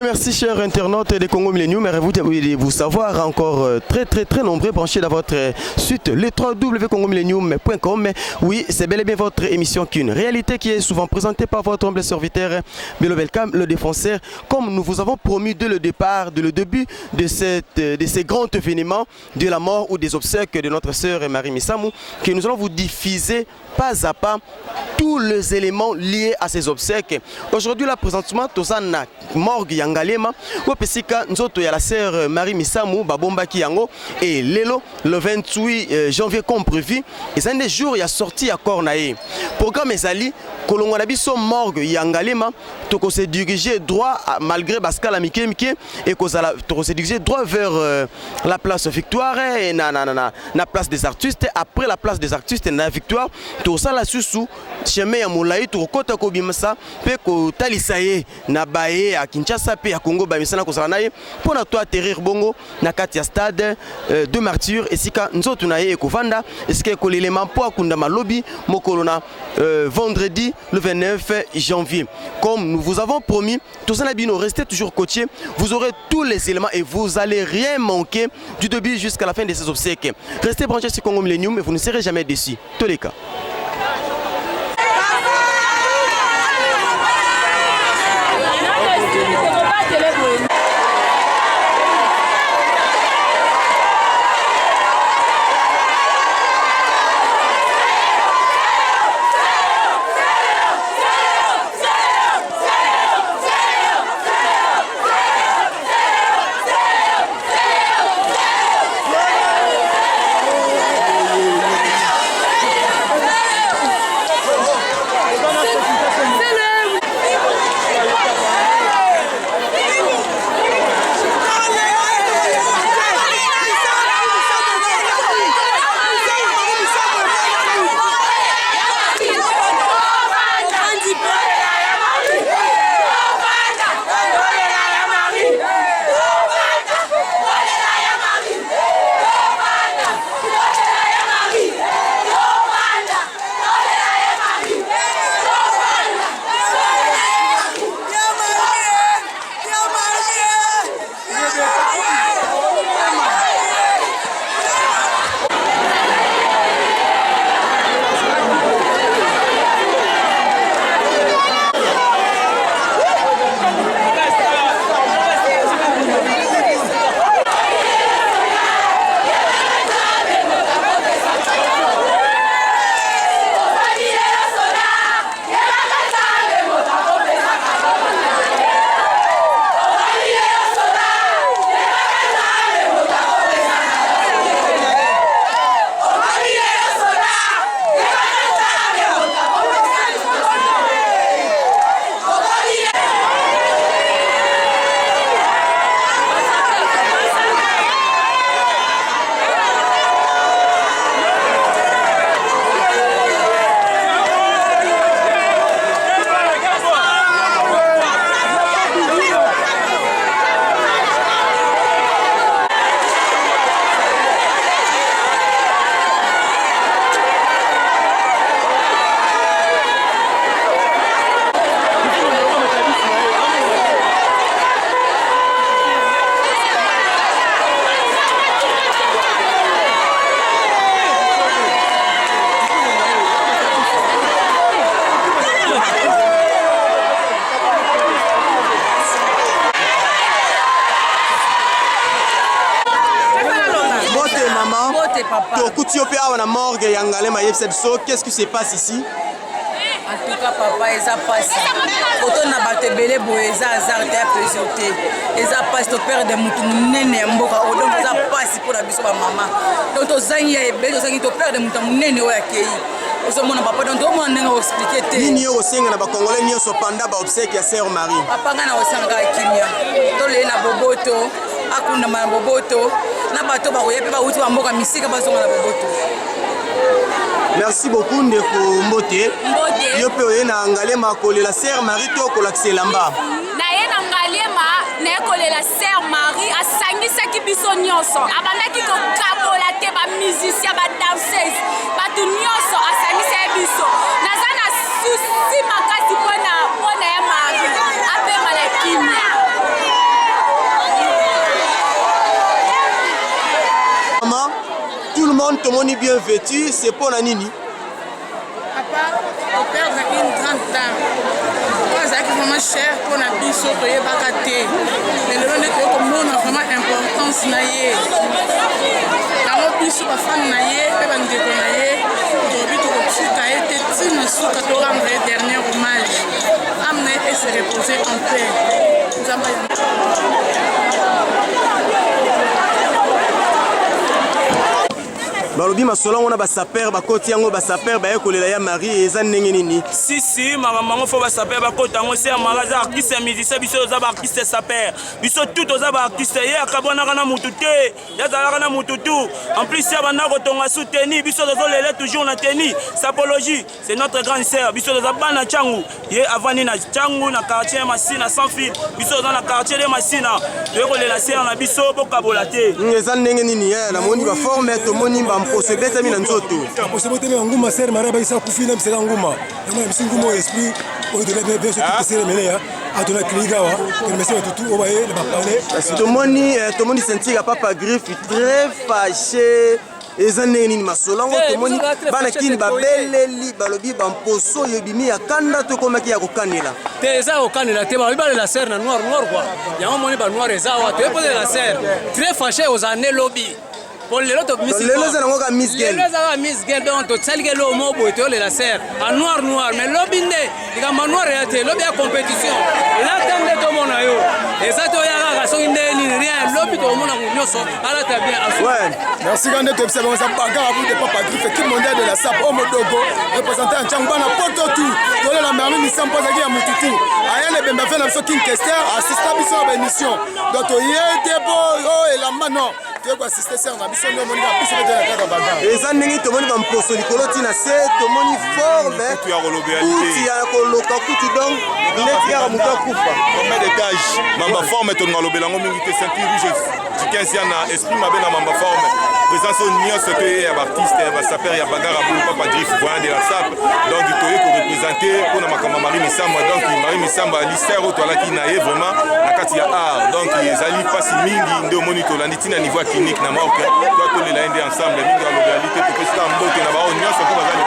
Merci chers internautes des Congo Millennium, et vous savoir encore très nombreux branchés dans votre suite le www.congomillennium.com. Oui, c'est bel et bien votre émission qu'une réalité qui est souvent présentée par votre humble serviteur Bello Belkam, le défenseur. Comme nous vous avons promis dès le départ, dès le début de ces grands événements de la mort ou des obsèques de notre sœur Marie Missamou, que nous allons vous diffuser pas à pas tous les éléments liés à ces obsèques. Aujourd'hui, là, présentement, Tozana morgue Yangalema, ou pesika nzoto ya la sœur Marie Missamou, babomba ki yango, et lelo, le 28 janvier comme prévu, et c'est un des jours, il y a sorti à Cornaé. Programme Ezali, Kolongo Nabiso morgue Yangalema, toko se diriger droit, malgré Baskala Mike, et toko se diriger droit vers la place Victoire, et na place des artistes, après la place des artistes, na Victoire, tout ça là sous chemin ya Moulaï, tout kota ko bimasa, pe ko talisaye na baye à Kinshasa pe à Congo ba misana ko sanaye pour na toi atterrir bongo na kati ya stade de martyrs et sika nzoto na ye ko vanda eske ko l'élément po akunda malobi mokolona vendredi le 29 janvier. Comme nous vous avons promis, tout ça bino restez toujours coachés, vous aurez tous les éléments et vous allez rien manquer du début jusqu'à la fin de ces obsèques. Restez branchés sur Congo Millennium et vous ne serez jamais déçus. Tous les cas. Qu'est-ce qui se passe ici? En tout cas, papa, ils ont passé. Quand on a battu Belé, ils ont azarté à présenter. Ils ont passé au père de Moutounene, Mboka, donc ils ont passé pour la biso de maman. Donc, ils ont Belé, ils ont père de Moutounene, Oyakeyi. Ils ont papa, donc ils ont expliqué. Ni au Sénégal, les Congolais, ni au Sopanda, obsèque à Sœur Marie. Papa, on a au Sénégal, Kimia. Donc, les Boboto, Akunda Boboto, Nabato, Baroyepe, Baouti, Mboka, Misika, Bazonga, Boboto. Merci beaucoup Ndeko Mbote. Yo pe oyena Ngalema kolela Sœur Marie to kolakse lamba. Na yena Ngalema na kolela Sœur Marie asangisaki biso nyonso. Abandaki ko kabola te ba musicien ba danseuse. Batu nyonso asangisa biso. Nazana susi makasi pona ya Marie. Ape malakimia. monde tomoni bien vêtu, c'est pour la nini. Papa, au père une grande dame. C'est vraiment cher pour la biso to yebaka te. Mais le monde est comme on a vraiment importance na ye. Tango biso ba femme na ye, pe ba ndeko na ye, to bito ko tsika ete tsina suka to rendre dernier hommage. Amener et se reposer en paix. balobi masolo ngona basaper bakoti yango basaper baye kolela ya Marie eza ndenge nini si makambo fo basaper bakota ngo se magaza artiste musicien biso za ba artiste saper biso tout za ba artiste ye akabona kana mutu te ya zala kana mutu tout en plus ya bana kotonga soutenir biso zo lele toujours na tenir sapologie c'est notre grande sœur biso za bana changu ye avani na changu na quartier Masina sans fil biso za na quartier de Masina de kolela sœur na biso bokabola te eza ndenge nini na moni ba forme to moni ba mposo betami na nzoto mposo betami na nguma sœur Marie ba isa kufina bisela nguma na bisingu mo esprit o de la bien sûr que c'est mené a de la cligawa que monsieur tout o baye le parler to moni sentir papa griffe très fâché eza ndenge nini masolango tomoni bana kini babeleli balobi bamposo yebimi ya kanda to komaki ya kokanela te eza kokanela te balobi balela sœur na noir quoi yango moni ba noir eza wa te pose la sœur très fâché aux années lobby pour les autres musiques les gens ont Miss Girl les gens Miss Girl donc to tsali ke lo mo boito le la sœur en noir mais lobby ndé ika noir ya te lobby ya compétition la tande to mona yo et ça to ya ga so ndé ni rien lobby to mona nyoso ala ta bien ouais merci quand tu observes ça bagarre de papa qui fait équipe mondiale de la SAP au Modogo représentant en Changba na poto tout to la marmi ni sampo za ya mututu aya ne bemba fait na so king kester assistant biso à émission donc yete bo oh et la mano tu vas assister ça na biso no moni na biso de la kaka bagarre eza ndenge tomoni ba mposo likolo tina se tomoni forme tu as relobéalité tu as koloka kutu donc net ya muta kufa combien d'étages mamba forme to ngalobela ngo mingi te ceinture rouge du 15 na esprit mabe na mamba forme présence nyonso to ya artiste ba saper ya bagara pour papa griffe voyant de la SAP donc to ye ko représenter pour na makamba Marie Misamba donc Marie Misamba lycée to la ki na ye vraiment na kati ya art donc ezali pasi mingi ndio monitor la nitina niveau clinique na Maroc toi to les là ensemble mingi la localité to pesa mbote na ba nyonso ko bazali